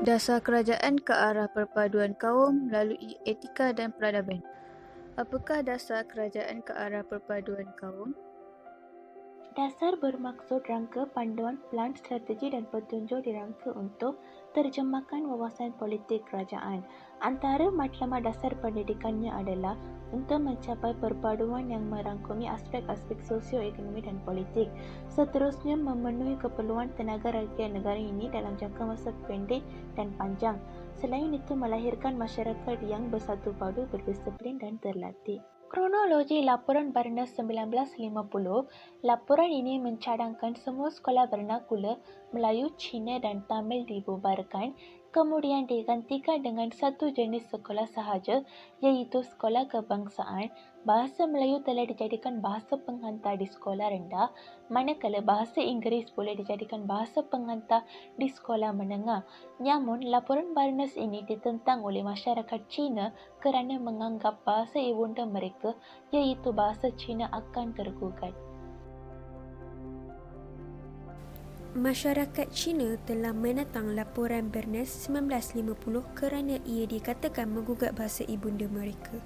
Dasar kerajaan ke arah perpaduan kaum melalui etika dan peradaban. Apakah dasar kerajaan ke arah perpaduan kaum? Dasar bermaksud rangka panduan plan strategi dan petunjuk dirangka untuk terjemahkan wawasan politik kerajaan. Antara matlamat dasar pendidikannya adalah untuk mencapai perpaduan yang merangkumi aspek-aspek sosio-ekonomi dan politik. Seterusnya memenuhi keperluan tenaga rakyat negara ini dalam jangka masa pendek dan panjang. Selain itu melahirkan masyarakat yang bersatu padu, berdisiplin dan terlatih. Kronologi laporan Barnas 1950, laporan ini mencadangkan semua sekolah bernakula Melayu, Cina dan Tamil dibubarkan, kemudian digantikan dengan satu jenis sekolah sahaja, iaitu sekolah kebangsaan. Bahasa Melayu telah dijadikan bahasa penghantar di sekolah rendah, manakala bahasa Inggeris boleh dijadikan bahasa penghantar di sekolah menengah. Namun, laporan Barnas ini ditentang oleh masyarakat Cina kerana menganggap bahasa ibunda mereka, iaitu bahasa Cina, akan tergugat. Masyarakat Cina telah menentang laporan Barnas 1950 kerana ia dikatakan menggugat bahasa ibunda mereka.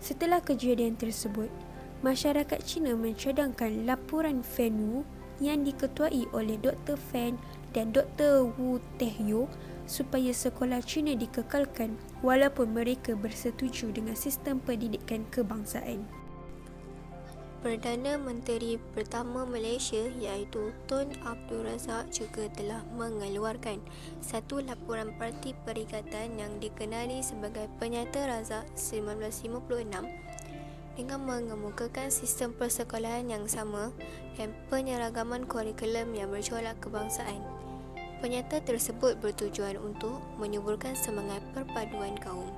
Setelah kejadian tersebut, masyarakat Cina mencadangkan laporan Fan Wu yang diketuai oleh Dr. Fan dan Dr. Wu Tehyo supaya sekolah Cina dikekalkan walaupun mereka bersetuju dengan sistem pendidikan kebangsaan. Perdana Menteri pertama Malaysia iaitu Tun Abdul Razak juga telah mengeluarkan satu laporan Parti Perikatan yang dikenali sebagai Penyata Razak 1956 dengan mengemukakan sistem persekolahan yang sama dan penyeragaman kurikulum yang bercorak kebangsaan. Penyata tersebut bertujuan untuk menyuburkan semangat perpaduan kaum.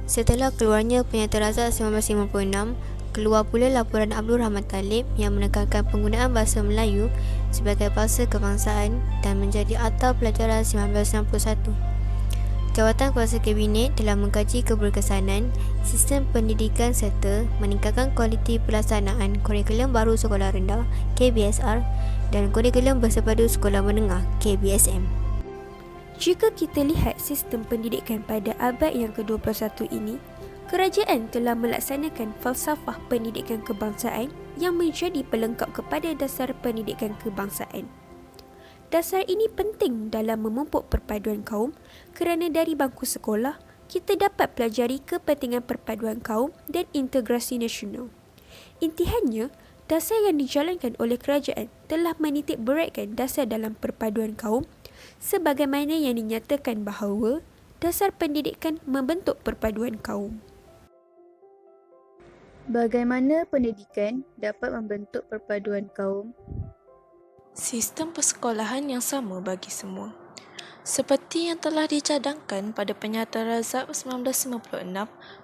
Setelah keluarnya Penyata Razak 1956, keluar pula laporan Abdul Rahman Talib yang menekankan penggunaan bahasa Melayu sebagai bahasa kebangsaan dan menjadi Akta Pelajaran 1961. Jawatan Kuasa Kabinet telah mengkaji keberkesanan sistem pendidikan serta meningkatkan kualiti pelaksanaan kurikulum baru sekolah rendah KBSR dan kurikulum bersepadu sekolah menengah KBSM. Jika kita lihat sistem pendidikan pada abad yang ke-21 ini, kerajaan telah melaksanakan falsafah pendidikan kebangsaan yang menjadi pelengkap kepada dasar pendidikan kebangsaan. Dasar ini penting dalam memupuk perpaduan kaum kerana dari bangku sekolah, kita dapat pelajari kepentingan perpaduan kaum dan integrasi nasional. Intihannya, dasar yang dijalankan oleh kerajaan telah menitik beratkan dasar dalam perpaduan kaum sebagaimana yang dinyatakan bahawa dasar pendidikan membentuk perpaduan kaum. Bagaimana pendidikan dapat membentuk perpaduan kaum? Sistem persekolahan yang sama bagi semua. Seperti yang telah dicadangkan pada Penyata Razak 1956,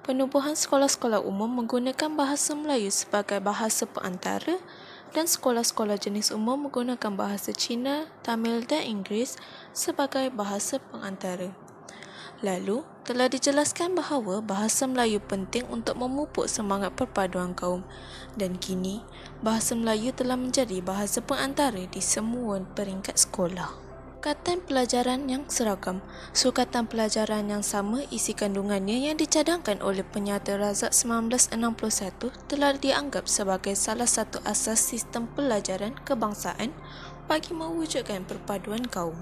penubuhan sekolah-sekolah umum menggunakan bahasa Melayu sebagai bahasa perantara dan sekolah-sekolah jenis umum menggunakan bahasa Cina, Tamil dan Inggeris sebagai bahasa perantara. Lalu, telah dijelaskan bahawa bahasa Melayu penting untuk memupuk semangat perpaduan kaum dan kini, bahasa Melayu telah menjadi bahasa perantara di semua peringkat sekolah. Sukatan pelajaran yang seragam. Sukatan pelajaran yang sama isi kandungannya yang dicadangkan oleh Penyata Razak 1961 telah dianggap sebagai salah satu asas sistem pelajaran kebangsaan bagi mewujudkan perpaduan kaum.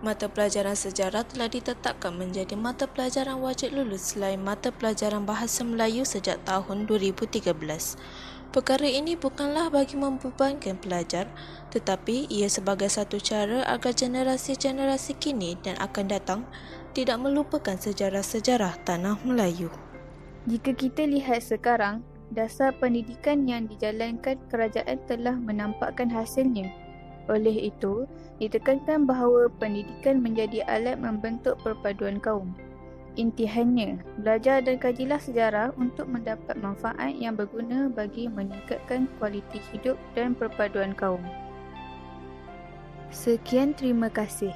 Mata pelajaran sejarah telah ditetapkan menjadi mata pelajaran wajib lulus selain mata pelajaran bahasa Melayu sejak tahun 2013. Perkara ini bukanlah bagi membebankan pelajar, tetapi ia sebagai satu cara agar generasi-generasi kini dan akan datang tidak melupakan sejarah-sejarah tanah Melayu. Jika kita lihat sekarang, dasar pendidikan yang dijalankan kerajaan telah menampakkan hasilnya. Oleh itu, ditekankan bahawa pendidikan menjadi alat membentuk perpaduan kaum. Intihannya, belajar dan kajilah sejarah untuk mendapat manfaat yang berguna bagi meningkatkan kualiti hidup dan perpaduan kaum. Sekian, terima kasih.